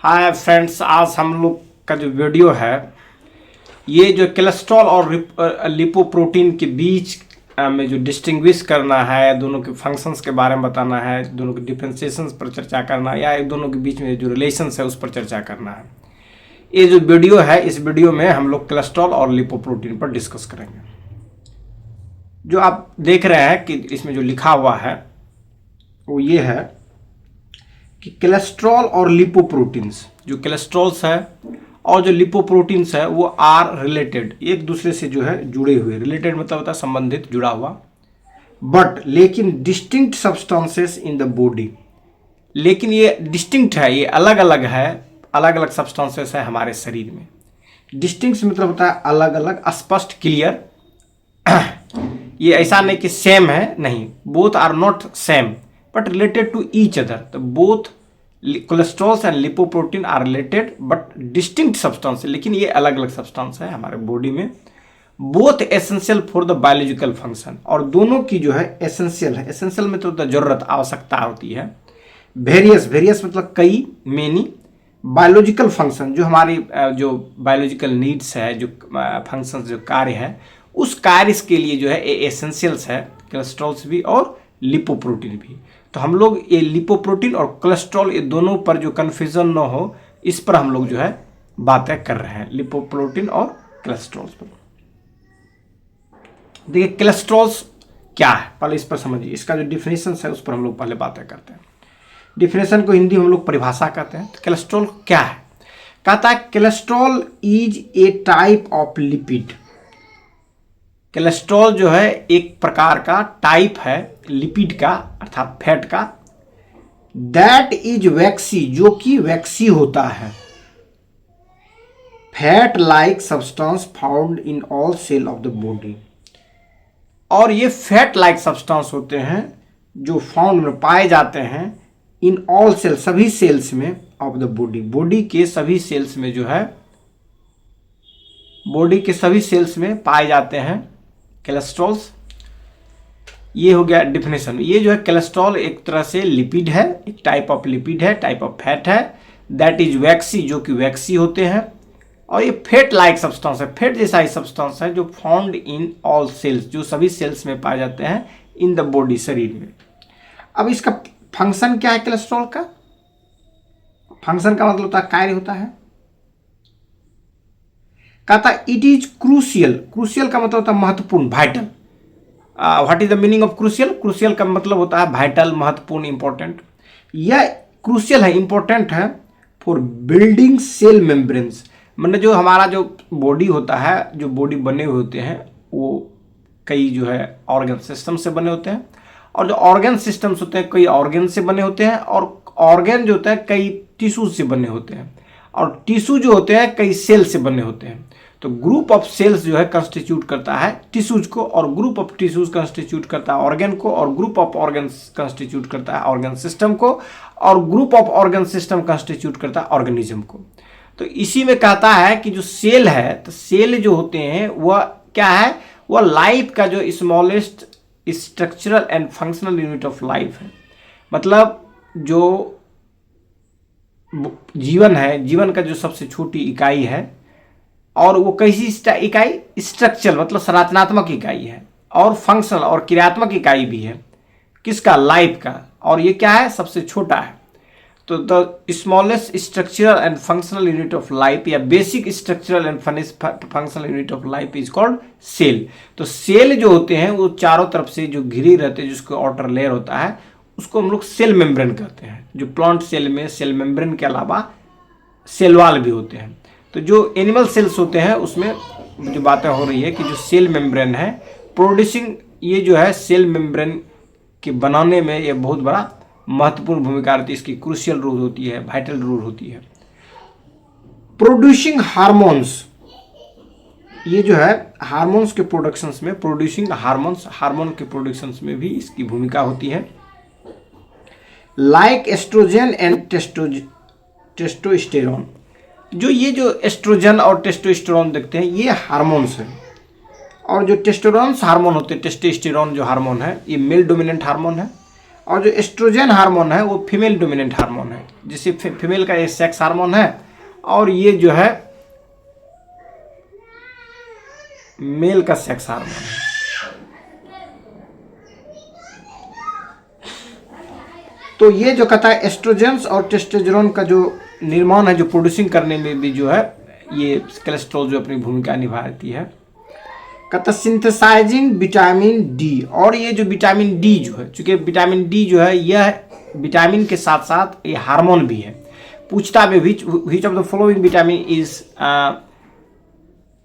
Hi friends, आज हम लोग का जो वीडियो है ये जो कोलेस्ट्रॉल और लिपोप्रोटीन के बीच में जो डिस्टिंग्विश करना है, दोनों के फंक्शंस के बारे में बताना है, दोनों के डिफरेंशिएशंस पर चर्चा करना है या दोनों के बीच में जो रिलेशंस है उस पर चर्चा करना है। ये जो वीडियो है, इस वीडियो में हम लोग कोलेस्ट्रॉल और लिपोप्रोटीन पर डिस्कस करेंगे। जो आप देख रहे हैं कि इसमें जो लिखा हुआ है वो ये है कि कोलेस्ट्रॉल और लिपोप्रोटीन्स, जो कोलेस्ट्रॉल्स है और जो लिपोप्रोटीन्स है वो आर रिलेटेड, एक दूसरे से जो है जुड़े हुए। रिलेटेड मतलब होता है संबंधित, जुड़ा हुआ। बट लेकिन distinct substances in the body, लेकिन ये डिस्टिंक्ट है, ये अलग अलग है, अलग अलग सब्सटेंसेस है हमारे शरीर में। डिस्टिंक्ट मतलब होता है अलग अलग, स्पष्ट, क्लियर। ये ऐसा नहीं कि सेम है, नहीं, both are not same but related to each other. तो both cholesterol and lipoprotein are related but distinct substance, लेकिन ये अलग अलग सब्सटेंस है हमारे बॉडी में। Both essential for the biological function, और दोनों की जो है एसेंशियल है। एसेंशियल में तो जरूरत, आवश्यकता होती है। वेरियस, वेरियस मतलब कई, मेनी। बायोलॉजिकल फंक्शन जो हमारी जो बायोलॉजिकल नीड्स है, जो फंक्शन, जो कार्य है, उस कार्य के लिए जो है एसेंशियल्स है, कोलेस्ट्रॉल्स भी और लिपोप्रोटीन भी। तो हम लोग ये लिपोप्रोटीन और कोलेस्ट्रॉल, ये दोनों पर जो कन्फ्यूजन ना हो, इस पर हम लोग जो है बातें कर रहे हैं, लिपोप्रोटीन और कोलेस्ट्रॉल पर। देखिए कोलेस्ट्रॉल्स क्या है, पहले इस पर समझिए। इसका जो डिफिनेशन है उस पर हम लोग पहले बातें करते हैं। डिफिनेशन को हिंदी में हम लोग परिभाषा कहते हैं। तो कोलेस्ट्रॉल क्या है? कहता है cholesterol is a type of lipid. Cholesterol जो है एक प्रकार का टाइप है लिपिड का, अर्थात फैट का। दैट इज वैक्सी, जो कि वैक्सी होता है। Fat like substance found in all cell of the body. और ये फैट लाइक सब्सटेंस होते हैं जो फाउंड में पाए जाते हैं इन ऑल सेल, सभी सेल्स में, ऑफ द बॉडी। बॉडी के सभी सेल्स में जो है, बॉडी के सभी सेल्स में पाए जाते हैं कोलेस्ट्रॉल्स। ये हो गया डिफिनेशन। ये जो है कोलेस्ट्रॉल एक तरह से लिपिड है, एक टाइप ऑफ लिपिड है, टाइप ऑफ फैट है। दैट इज वैक्सी, जो कि वैक्सी होते हैं। और ये फैट लाइक सब्सटेंस है, फैट जैसा ही सब्सटेंस है जो फाउंड इन ऑल सेल्स, जो सभी सेल्स में पाए जाते हैं इन द बॉडी, शरीर में। अब इसका फंक्शन क्या है कोलेस्ट्रॉल का? फंक्शन का मतलब होता है, कार्य होता है। कहता है इट इज क्रूशियल। क्रूशियल का मतलब होता है महत्वपूर्ण, vital. What is the meaning of crucial? Crucial का मतलब होता है वाइटल, महत्वपूर्ण, इंपॉर्टेंट। यह क्रूशियल है, इंपॉर्टेंट है फॉर बिल्डिंग सेल मेम्ब्रेन्स। मतलब जो हमारा जो बॉडी होता है, जो बॉडी बने हुए होते हैं वो कई जो है ऑर्गन सिस्टम से बने होते हैं। और जो ऑर्गन सिस्टम्स होते हैं कई ऑर्गन से बने होते हैं, और ऑर्गन जो होता है कई टिश्यू से बने होते हैं, और टिश्यू जो होते हैं कई सेल से बने होते हैं। तो ग्रुप ऑफ सेल्स जो है कंस्टिट्यूट करता है टिश्यूज को, और ग्रुप ऑफ टिश्यूज कंस्टिट्यूट करता है ऑर्गन को, और ग्रुप ऑफ ऑर्गन्स कंस्टिट्यूट करता है ऑर्गन सिस्टम को, और group of organ system constitute करता है ऑर्गेनिज्म को। तो इसी में कहता है कि जो सेल है, तो सेल जो होते हैं वह क्या है? वह लाइफ का जो smallest structural and functional unit of life है। मतलब जो जीवन है, जीवन का जो सबसे छोटी इकाई है, और वो कैसी इकाई? स्ट्रक्चरल मतलब संरचनात्मक इकाई है, और फंक्शनल और क्रियात्मक इकाई भी है। किसका? लाइफ का। और ये क्या है? सबसे छोटा है। तो the smallest structural and functional unit of life, या basic structural and functional unit of life is called cell. तो सेल जो होते हैं वो चारों तरफ से जो घिरे रहते हैं, जिसको आउटर लेयर होता है, उसको हम लोग सेल मेम्ब्रेन कहते हैं। जो प्लांट सेल में सेल मेम्ब्रेन के अलावा सेल वॉल भी होते हैं। तो जो एनिमल सेल्स होते हैं उसमें जो बातें हो रही है कि जो सेल मेम्ब्रेन है प्रोड्यूसिंग, ये जो है सेल मेम्ब्रेन के बनाने में ये बहुत बड़ा महत्वपूर्ण भूमिका रहती है। इसकी क्रूशियल रोल होती है, वाइटल रोल होती है। प्रोड्यूसिंग हार्मोन्स, ये जो है हार्मोन्स के प्रोडक्शंस में, प्रोड्यूसिंग हार्मोन्स, हार्मोन के प्रोडक्शंस में भी इसकी भूमिका होती है। लाइक एस्ट्रोजन एंड टेस्टोस्टेरोन, जो ये जो एस्ट्रोजन और टेस्टोस्टेरोन देखते हैं ये हार्मोन्स हैं। और जो टेस्टोस्टेरोन हार्मोन होते हैं, टेस्टोस्टेरोन जो हार्मोन है ये मेल डोमिनेंट हार्मोन है, और जो एस्ट्रोजन हार्मोन है वो फीमेल डोमिनेंट हार्मोन है, जिसे फीमेल का ये सेक्स हार्मोन है, और ये जो है मेल का सेक्स हार्मोन है। तो ये जो कहता है एस्ट्रोजेंस और टेस्टोस्टेरोन का जो निर्माण है, जो प्रोड्यूसिंग करने में भी जो है ये कोलेस्ट्रॉल जो अपनी भूमिका निभाती है। कहता सिंथेसाइजिंग विटामिन डी, और ये जो विटामिन डी जो है, चूंकि विटामिन डी जो है यह विटामिन के साथ साथ ये हार्मोन भी है। पूछता है which of the following vitamin is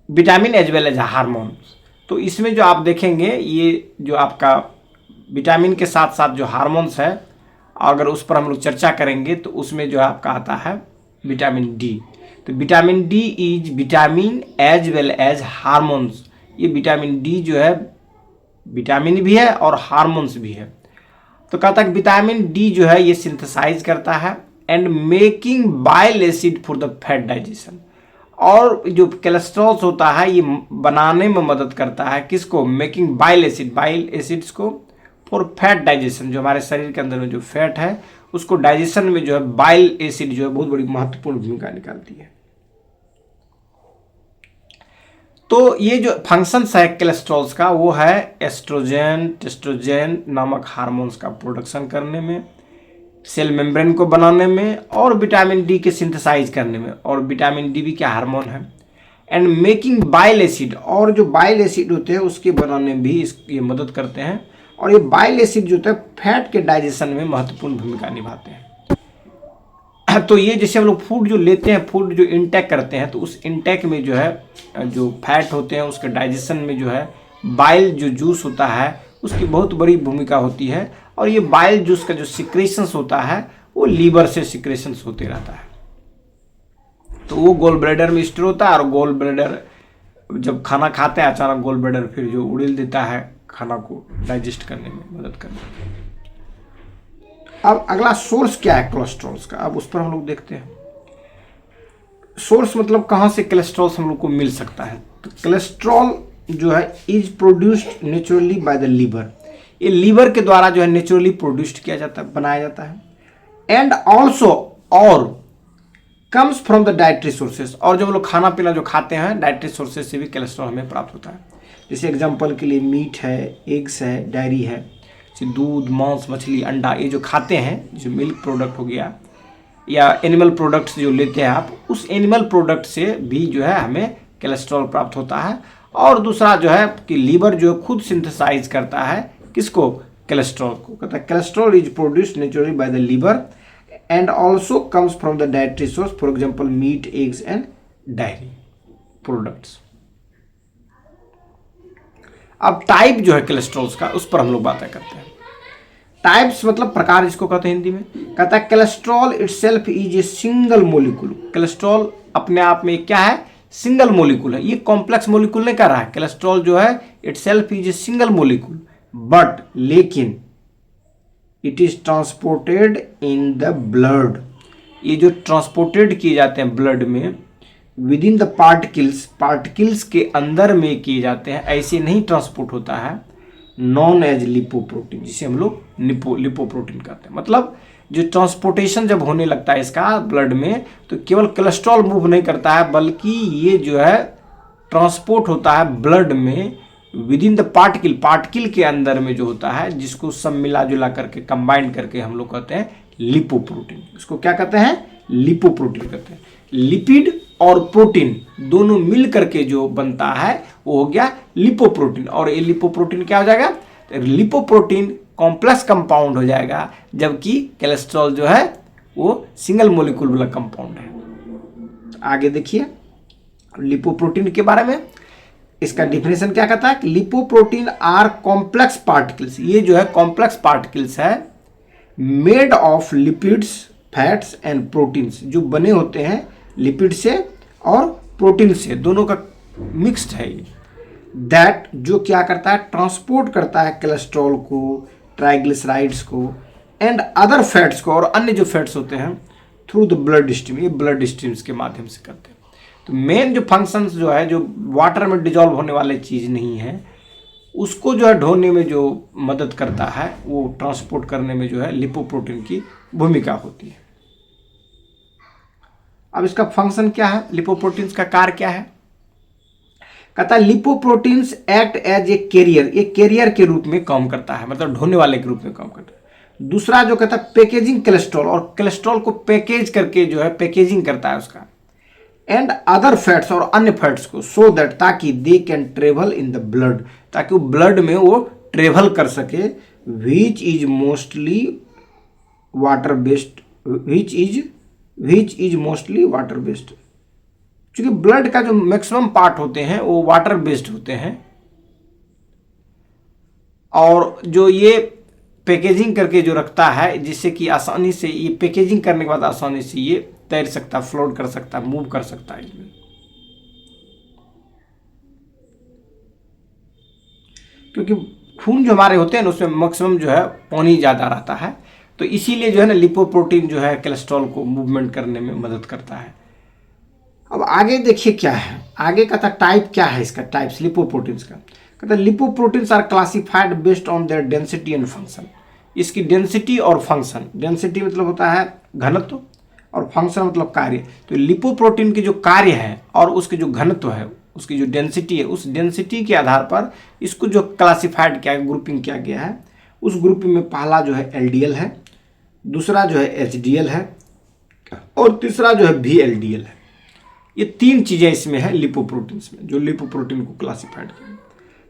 vitamin as well as hormone. तो इसमें जो आप देखेंगे ये जो आपका विटामिन के साथ साथ जो हार्मोन्स है, अगर उस पर हम लोग चर्चा करेंगे तो उसमें जो आपका आता है विटामिन डी। तो vitamin D is vitamin as well as hormones. ये विटामिन डी जो है विटामिन भी है और हार्मोन्स भी है। तो कहता है विटामिन डी जो है ये सिंथेसाइज करता है and making bile acid for the fat digestion, और जो कोलेस्ट्रॉल होता है ये बनाने में मदद करता है किसको, मेकिंग बाइल एसिड्स को फॉर फैट डाइजेशन। जो हमारे शरीर के अंदर में जो फैट है उसको डाइजेशन में जो है बाइल एसिड जो है बहुत बड़ी महत्वपूर्ण भूमिका निकालती है। तो ये जो फंक्शंस है कोलेस्ट्रॉल्स का वो है एस्ट्रोजन टेस्टोस्टेरोन नामक हार्मोन्स का प्रोडक्शन करने में, सेल मेम्ब्रेन को बनाने में, और विटामिन डी के सिंथेसाइज करने में। और विटामिन डी भी क्या हार्मोन है, एंड मेकिंग बाइल एसिड, और जो बाइल एसिड होते हैं उसके बनाने में भी ये मदद करते हैं। और ये बाइल एसिड जो होता है फैट के डाइजेशन में महत्वपूर्ण भूमिका निभाते हैं। तो ये जैसे हम लोग फूड जो लेते हैं, फूड जो इंटेक करते हैं, तो उस इंटेक में जो है जो फैट होते हैं उसके डाइजेशन में जो है बाइल जो जूस होता है उसकी बहुत बड़ी भूमिका होती है। और ये बाइल जूस का जो सिक्रेशंस होता है वो लीवर से सिक्रेशंस होते रहता है। तो वो गोल ब्लैडर में स्टोर होता है, और गोल ब्लैडर जब खाना खाते हैं अचानक गोल ब्लैडर फिर जो उड़ेल देता है खाना को डाइजेस्ट करने में मदद करने में। अब अगला सोर्स क्या है कोलेस्ट्रॉल का, अब उस पर हम लोग देखते हैं। सोर्स मतलब कहाँ से कोलेस्ट्रॉल हम लोग को मिल सकता है। तो कोलेस्ट्रॉल जो है is produced naturally by the liver, ये लीवर के द्वारा जो है नेचुरली प्रोड्यूस्ड किया जाता है, बनाया जाता है। एंड ऑल्सो और comes from the dietary sources, और जो हम लोग खाना पीना जो खाते हैं डाइटरी सोर्सेस से भी कोलेस्ट्रॉल हमें प्राप्त होता है। जैसे एग्जांपल के लिए मीट है, एग्स है, डायरी है, जैसे दूध, मांस, मछली, अंडा, ये जो खाते हैं, जो मिल्क प्रोडक्ट हो गया या एनिमल प्रोडक्ट्स जो लेते हैं आप, उस एनिमल प्रोडक्ट से भी जो है हमें कोलेस्ट्रॉल प्राप्त होता है। और दूसरा जो है कि लीवर जो खुद सिंथेसाइज करता है किसको, कोलेस्ट्रॉल को। कहता है cholesterol is produced naturally by the liver and also comes from the dietary source, for example meat, eggs and dairy products. अब टाइप जो है कोलेस्ट्रॉल का उस पर हम लोग बातें करते हैं। टाइप्स मतलब प्रकार, इसको कहते हैं हिंदी में। कहता है cholesterol itself is a single molecule. Cholesterol अपने आप में क्या है, सिंगल मोलिक्यूल है, ये कॉम्प्लेक्स मोलिक्यूल नहीं कर रहा है। कोलेस्ट्रॉल जो है itself is a single molecule, but लेकिन it is transported in the blood. ये जो ट्रांसपोर्टेड किए जाते हैं ब्लड में विद इन द पार्टिकल्स के अंदर में किए जाते हैं, ऐसे नहीं ट्रांसपोर्ट होता है, नॉन एज लिपोप्रोटीन, जिसे हम लोग लिपोप्रोटीन कहते हैं। मतलब जो ट्रांसपोर्टेशन जब होने लगता है इसका ब्लड में, तो केवल कोलेस्ट्रॉल मूव नहीं करता है, बल्कि ये जो है ट्रांसपोर्ट होता है ब्लड में विद इन द पार्टिकल के अंदर में जो होता है, जिसको सब मिला जुला करके कंबाइंड करके हम लोग कहते हैं लिपोप्रोटीन। इसको क्या कहते हैं, लिपोप्रोटीन कहते हैं। लिपिड और प्रोटीन दोनों मिल करके जो बनता है वो हो गया लिपोप्रोटीन। और ये लिपोप्रोटीन क्या हो जाएगा, तो लिपोप्रोटीन कॉम्प्लेक्स कंपाउंड हो जाएगा, जबकि कोलेस्ट्रॉल जो है वो सिंगल मोलिक्यूल वाला कंपाउंड है। आगे देखिए लिपोप्रोटीन के बारे में, इसका डिफिनेशन क्या कहता है कि लिपोप्रोटीन आर कॉम्प्लेक्स पार्टिकल्स, ये जो है कॉम्प्लेक्स पार्टिकल्स है made of lipids, fats and proteins, जो बने होते हैं लिपिड से और प्रोटीन से, दोनों का मिक्स्ड है ये। दैट जो क्या करता है, ट्रांसपोर्ट करता है कोलेस्ट्रॉल को, ट्राइग्लिसराइड्स को एंड अदर फैट्स को, और अन्य जो फैट्स होते हैं थ्रू द ब्लड स्ट्रीम, ये ब्लड स्ट्रीम्स के माध्यम से करते हैं। तो मेन जो फंक्शंस जो है, जो वाटर में डिजॉल्व होने वाले चीज़ नहीं है, उसको जो है ढोने में जो मदद करता है, वो ट्रांसपोर्ट करने में जो है लिपोप्रोटीन की भूमिका होती है। अब इसका फंक्शन क्या है, लिपोप्रोटीन्स का कार्य क्या है? कहता है lipoproteins act as a carrier, ये कैरियर के रूप में काम करता है, मतलब ढोने वाले के रूप में काम करता है। दूसरा जो कहता है पैकेजिंग कोलेस्ट्रॉल, और कोलेस्ट्रॉल को पैकेज करके जो है पैकेजिंग करता है उसका, एंड अदर फैट्स और अन्य फैट्स को, सो दैट ताकि they can travel in the blood, ताकि वो ब्लड में वो ट्रेवल कर सके, which is mostly water based, which is mostly water based, क्योंकि ब्लड का जो मैक्सिमम पार्ट होते हैं वो वाटर बेस्ड होते हैं, और जो ये पैकेजिंग करके जो रखता है, जिससे कि आसानी से ये पैकेजिंग करने के बाद आसानी से ये तैर सकता, फ्लोट कर सकता, मूव कर सकता है इसमें। क्योंकि खून जो हमारे होते हैं ना उसमें मैक्सिमम जो है पानी ज़्यादा रहता है, तो इसीलिए जो है ना लिपोप्रोटीन जो है कोलेस्ट्रॉल को मूवमेंट करने में मदद करता है। अब आगे देखिए क्या है, आगे कहता टाइप क्या है इसका, टाइप्स लिपोप्रोटीन्स का। कहता है lipoproteins are classified based on their density and function, इसकी डेंसिटी और फंक्शन, डेंसिटी मतलब होता है घनत्व और फंक्शन मतलब कार्य। तो लिपोप्रोटीन की जो कार्य है और उसके जो घनत्व है, उसकी जो डेंसिटी है, उस डेंसिटी के आधार पर इसको जो क्लासिफाइड किया, ग्रुपिंग किया गया है। उस ग्रुपिंग में पहला जो है एलडीएल है, दूसरा जो है एचडीएल है, और तीसरा जो है VLDL है। ये तीन चीज़ें इसमें है लिपोप्रोटीन्स में, जो लिपोप्रोटीन को क्लासिफाइड किया।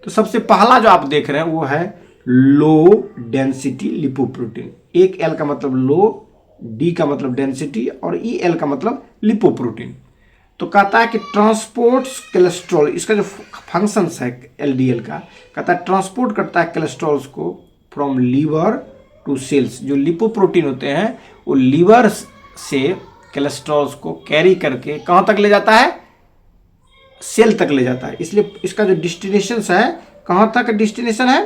तो सबसे पहला जो आप देख रहे हैं वो है लो डेंसिटी लिपोप्रोटीन। एक L का मतलब लो, D का मतलब डेंसिटी, और EL का मतलब लिपोप्रोटीन। तो कहता है कि ट्रांसपोर्ट्स कोलेस्ट्रॉल, इसका जो फंक्शंस है LDL का, कहता है ट्रांसपोर्ट करता है कोलेस्ट्रॉल्स को फ्रॉम लीवर टू सेल्स। जो लिपोप्रोटीन होते हैं वो लीवर से कोलेस्ट्रॉल्स को कैरी करके कहाँ तक ले जाता है, सेल तक ले जाता है। इसलिए इसका जो डेस्टिनेशन है, कहाँ तक डेस्टिनेशन है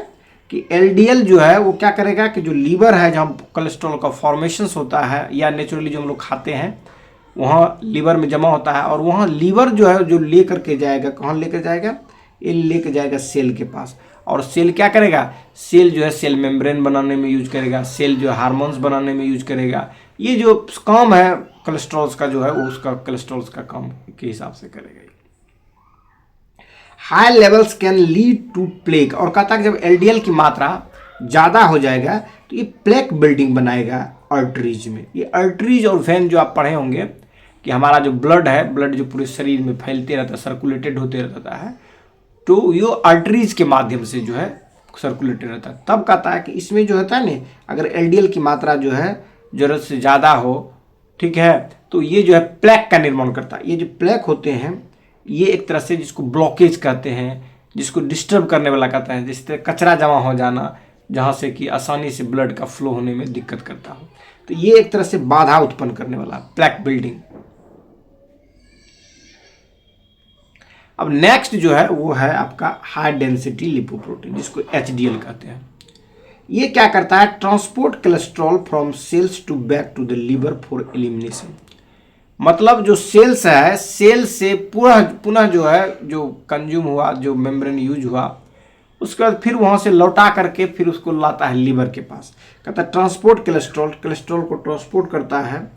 कि LDL जो है वो क्या करेगा कि जो लीवर है जहाँ कोलेस्ट्रॉल का फॉर्मेशंस होता है, या नेचुरली जो हम लोग खाते हैं वहाँ लीवर में जमा होता है, और वहाँ लीवर जो है जो ले करके जाएगा, कहाँ लेकर जाएगा, ये लेकर जाएगा सेल के पास। और सेल क्या करेगा, सेल जो है सेल मेम्ब्रेन बनाने में यूज करेगा, सेल जो है हार्मोन्स बनाने में यूज करेगा। ये जो काम है कोलेस्ट्रॉल्स का जो है वो उसका कोलेस्ट्रॉल्स का काम के हिसाब से करेगा। High levels can lead to plaque, और कहता है कि जब LDL की मात्रा ज़्यादा हो जाएगा तो ये प्लेक बिल्डिंग बनाएगा आर्टरीज में। ये आर्टरीज और वेन जो आप पढ़े होंगे कि हमारा जो ब्लड है, ब्लड जो पूरे शरीर में फैलते रहता है, सर्कुलेटेड होते रहता है, तो ये आर्टरीज के माध्यम से जो है सर्कुलेटेड रहता है। तब कहता है कि इसमें जो होता है ना, अगर LDL की मात्रा जो है ज़रूरत से ज़्यादा हो, ठीक है, तो ये जो है प्लेक का निर्माण करता है। ये जो प्लेक होते हैं ये एक तरह से जिसको ब्लॉकेज कहते हैं, जिसको डिस्टर्ब करने वाला कहता है, जिस तरह कचरा जमा हो जाना, जहाँ से कि आसानी से ब्लड का फ्लो होने में दिक्कत करता हो, तो ये एक तरह से बाधा उत्पन्न करने वाला प्लेक बिल्डिंग। अब नेक्स्ट जो है वो है आपका हाई डेंसिटी लिपोप्रोटीन, जिसको HDL कहते हैं। ये क्या करता है, transport cholesterol from cells to back to the liver for elimination. मतलब जो सेल्स है, सेल से पुनः जो है जो कंज्यूम हुआ, जो मेम्ब्रेन यूज हुआ, उसके बाद फिर वहाँ से लौटा करके फिर उसको लाता है लीवर के पास। कहता है ट्रांसपोर्ट कोलेस्ट्रॉल, कोलेस्ट्रॉल को ट्रांसपोर्ट करता है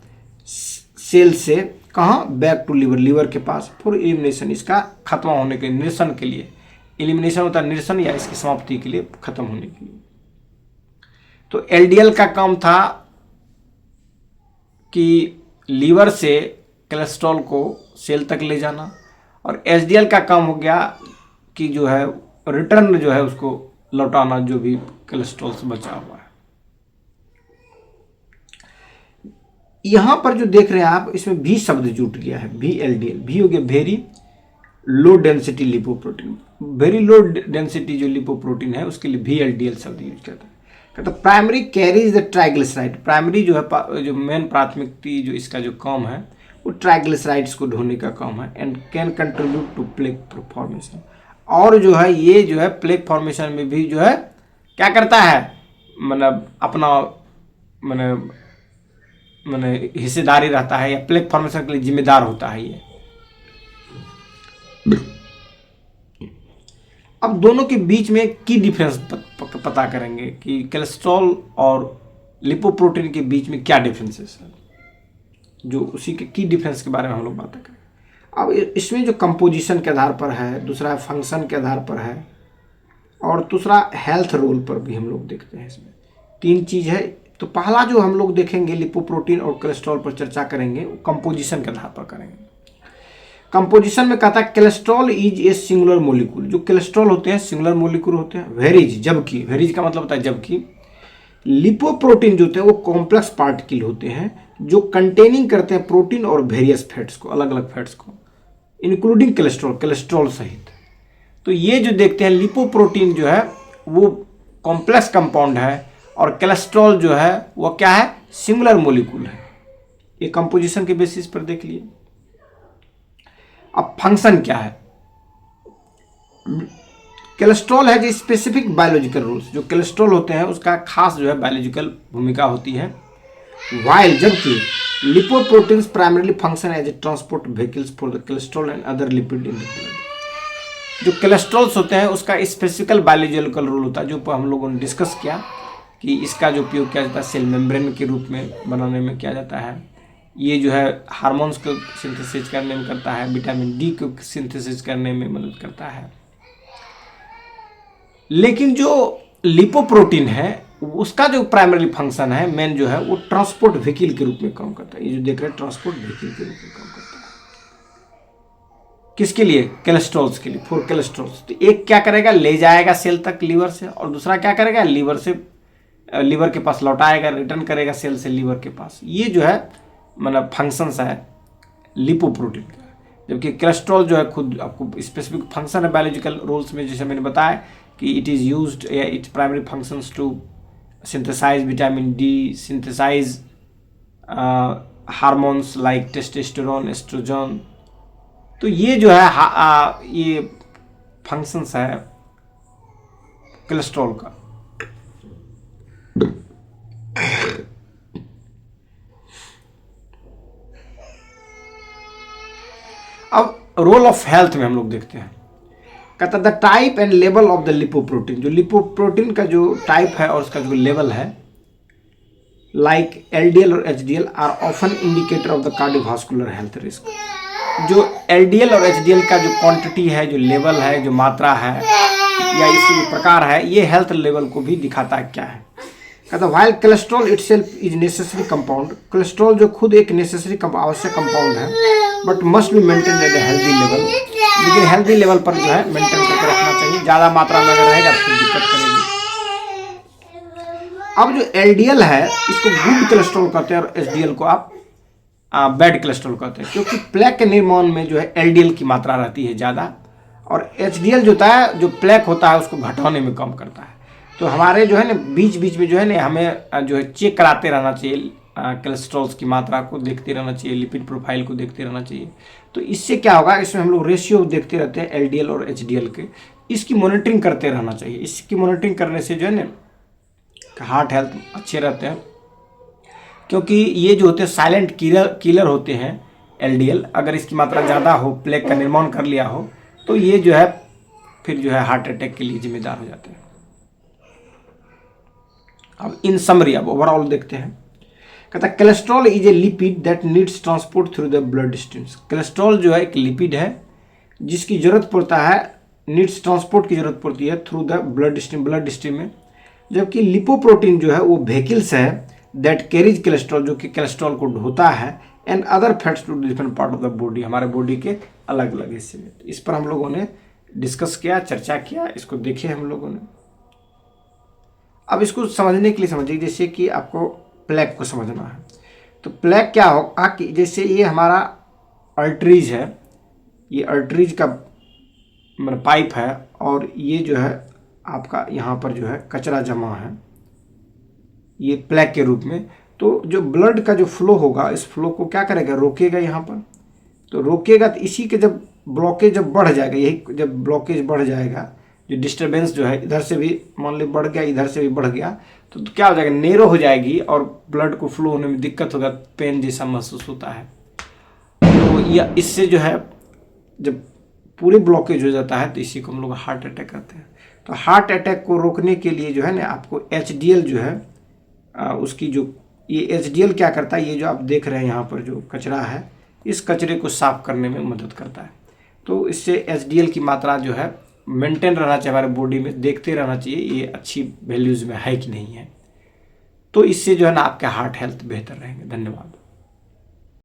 सेल से कहाँ, बैक टू लीवर, लीवर के पास फॉर एलिमिनेशन, इसका खत्म होने के, निरसन के लिए। एलिमिनेशन होता है निरसन या इसकी समाप्ति के लिए, खत्म होने के लिए। तो LDL का काम था कि लीवर से कोलेस्ट्रॉल को सेल तक ले जाना, और HDL का काम हो गया कि जो है रिटर्न जो है उसको लौटाना, जो भी कोलेस्ट्रॉल से बचा हुआ है। यहां पर जो देख रहे हैं आप, इसमें भी शब्द जुट गया है, VLDL। भी हो गया very low density lipoprotein, very low density जो लिपोप्रोटीन है उसके लिए VLDL शब्द यूज करता है। कहता primary carries the triglyceride, primary जो है जो मेन प्राथमिकता जो इसका जो काम है वो ट्राइग्लिसराइड्स को ढोने का काम है, and can contribute to plaque formation. और जो है ये जो है प्लेक फॉर्मेशन में भी जो है क्या करता है, मतलब अपना मैंने हिस्सेदारी रहता है, या प्लेक फॉर्मेशन के लिए जिम्मेदार होता है ये। अब दोनों के बीच में की डिफरेंस पता करेंगे कि कोलेस्ट्रॉल और लिपोप्रोटीन के बीच में क्या डिफरेंस है सर, जो उसी के की डिफरेंस के बारे में हम लोग बातें करेंगे। अब इसमें जो कंपोजिशन के आधार पर है, दूसरा फंक्शन के आधार पर है, और दूसरा हेल्थ रोल पर भी हम लोग देखते हैं। इसमें 3 चीज़ है। तो पहला जो हम लोग देखेंगे लिपोप्रोटीन और कोलेस्ट्रॉल पर चर्चा करेंगे, वो कंपोजिशन के आधार पर करेंगे। कंपोजिशन में कहता है cholesterol is a singular molecule. जो कोलेस्ट्रॉल होते हैं सिंगुलर मोलिक्यूल होते हैं। वेरीज जबकि, वेरीज का मतलब होता है जबकि, लिपोप्रोटीन जो होते हैं वो कॉम्प्लेक्स पार्टिकल होते हैं जो कंटेनिंग करते हैं प्रोटीन और वेरियस फैट्स को, अलग अलग फैट्स को, इंक्लूडिंग कोलेस्ट्रॉल, कोलेस्ट्रॉल सहित। तो ये जो देखते हैं लिपोप्रोटीन जो है वो कॉम्प्लेक्स कंपाउंड है, और कोलेस्ट्रॉल जो है वो क्या है, सिंगुलर मोलिक्यूल है। ये कंपोजिशन के बेसिस पर देख लिए। अब फंक्शन क्या है, कोलेस्ट्रॉल है जो स्पेसिफिक बायोलॉजिकल रूल्स, जो कोलेस्ट्रॉल होते हैं उसका खास जो है बायोलॉजिकल भूमिका होती है। वाइल जबकि lipoproteins primarily function as a transport vehicles for the cholesterol and other lipid in the blood. जो कोलेस्ट्रॉल्स होते हैं उसका स्पेसिफिकल बायोलॉजिकल रूल होता है, जो हम लोगों ने डिस्कस किया कि इसका जो उपयोग किया जाता है सेल मेम्ब्रेन के रूप में बनाने में किया जाता है। ये जो है हार्मोन्स को सिंथेसिस करने में करता है, विटामिन डी को सिंथेसिस करने में मदद करता है। लेकिन जो लिपोप्रोटीन है उसका जो प्राइमरी फंक्शन है, मेन जो है, वो ट्रांसपोर्ट व्हीकल के रूप में काम करता है। ये जो देख रहे हैं ट्रांसपोर्ट व्हीकल के रूप में काम करता है। किसके लिए, कोलेस्ट्रॉल्स के लिए, फॉर कोलेस्ट्रॉल्स। तो एक क्या करेगा, ले जाएगा सेल तक लीवर से, और दूसरा क्या करेगा, लीवर से लीवर के पास लौटाएगा, रिटर्न करेगा सेल से लीवर के पास। ये जो है मतलब फंक्शंस है लिपोप्रोटीन का। जबकि कोलेस्ट्रॉल जो है खुद आपको स्पेसिफिक फंक्शन है बायोलॉजिकल रोल्स में, जैसे मैंने बताया कि it is used, it's primary functions to synthesise vitamin D, synthesise hormones like testosterone, oestrogen. तो ये जो है ये फंक्शंस है कोलेस्ट्रॉल का। अब रोल ऑफ हेल्थ में हम लोग देखते हैं, कहता the type and level of the lipoprotein. जो लिपोप्रोटीन का जो टाइप है और उसका जो लेवल है, लाइक एलडीएल और HDL are often indicator of the cardiovascular health risk. जो एलडीएल और एचडीएल का जो क्वांटिटी है, जो लेवल है, जो मात्रा है, या इसके जो प्रकार है, ये हेल्थ लेवल को भी दिखाता है क्या है। कहता while cholesterol itself is necessary compound. Cholesterol जो खुद एक नेसेसरी आवश्यक कंपाउंड है, but must be maintain at a healthy level. लेकिन हेल्दी लेवल पर जो है मेंटेन करके रखना चाहिए। ज़्यादा मात्रा में अगर रहेगा तो दिक्कत करेगी। अब जो एलडीएल है इसको गुड कोलेस्ट्रॉल कहते हैं, और एचडीएल को आप बैड कोलेस्ट्रॉल कहते हैं, क्योंकि प्लेक के निर्माण में जो है एलडीएल की मात्रा रहती है ज़्यादा, और एचडीएल जो होता है, जो प्लेक होता है, उसको घटाने में कम करता है। तो हमारे जो है ना बीच बीच में जो है ना हमें जो है चेक कराते रहना चाहिए, कोलेस्ट्रॉल्स की मात्रा को देखते रहना चाहिए, लिपिड प्रोफाइल को देखते रहना चाहिए। तो इससे क्या होगा, इसमें हम लोग रेशियो देखते रहते हैं एलडीएल और एचडीएल के, इसकी मॉनिटरिंग करते रहना चाहिए। इसकी मॉनिटरिंग करने से जो है ना हार्ट हेल्थ अच्छे रहते हैं, क्योंकि ये जो होते हैं साइलेंट किलर होते हैं एलडीएल। अगर इसकी मात्रा ज़्यादा हो, प्लेक का निर्माण कर लिया हो, तो ये जो है फिर जो है हार्ट अटैक के लिए जिम्मेदार हो जाते हैं। अब इन समरी अब ओवरऑल देखते हैं। कहता है cholesterol is a lipid that needs transport through the blood streams. Cholesterol जो है एक लिपिड है जिसकी जरूरत पड़ता है, नीड्स ट्रांसपोर्ट की जरूरत पड़ती है थ्रू द ब्लड स्ट्रीम में। जबकि लिपोप्रोटीन जो है वो व्हीकल्स है दैट कैरीज कोलेस्ट्रॉल, जो कि कोलेस्ट्रॉल को ढोता है, and other fats to different part of the body, हमारे बॉडी के अलग अलग हिस्से में। इस पर हम लोगों ने डिस्कस किया, चर्चा किया, इसको देखे हम लोगों ने। अब इसको समझने के लिए समझिए, जैसे कि आपको प्लेक को समझना है, तो प्लेक क्या होगा कि जैसे ये हमारा अर्टरीज है, ये अर्टरीज का मतलब पाइप है, और ये जो है आपका यहाँ पर जो है कचरा जमा है, ये प्लेक के रूप में। तो जो ब्लड का जो फ्लो होगा, इस फ्लो को क्या करेगा, रोकेगा यहाँ पर। तो रोकेगा तो इसी के जब ब्लॉकेज जब बढ़ जाएगा, यही जब ब्लॉकेज बढ़ जाएगा, जो डिस्टर्बेंस जो है इधर से भी मान लो बढ़ गया, इधर से भी बढ़ गया, तो क्या हो जाएगा, नेरो हो जाएगी और ब्लड को फ्लो होने में दिक्कत होगा, पेन जैसा महसूस होता है। तो यह इससे जो है जब पूरे ब्लॉकेज हो जाता है, तो इसी को हम लोग हार्ट अटैक कहते हैं। तो हार्ट अटैक को रोकने के लिए जो है ना आपको HDL जो है उसकी जो ये HDL क्या करता है, ये जो आप देख रहे हैं यहाँ पर जो कचरा है, इस कचरे को साफ करने में मदद करता है। तो इससे HDL की मात्रा जो है मेंटेन रहना चाहिए हमारे बॉडी में, देखते रहना चाहिए ये अच्छी वैल्यूज़ में है कि नहीं है। तो इससे जो है ना आपके हार्ट हेल्थ बेहतर रहेंगे। धन्यवाद।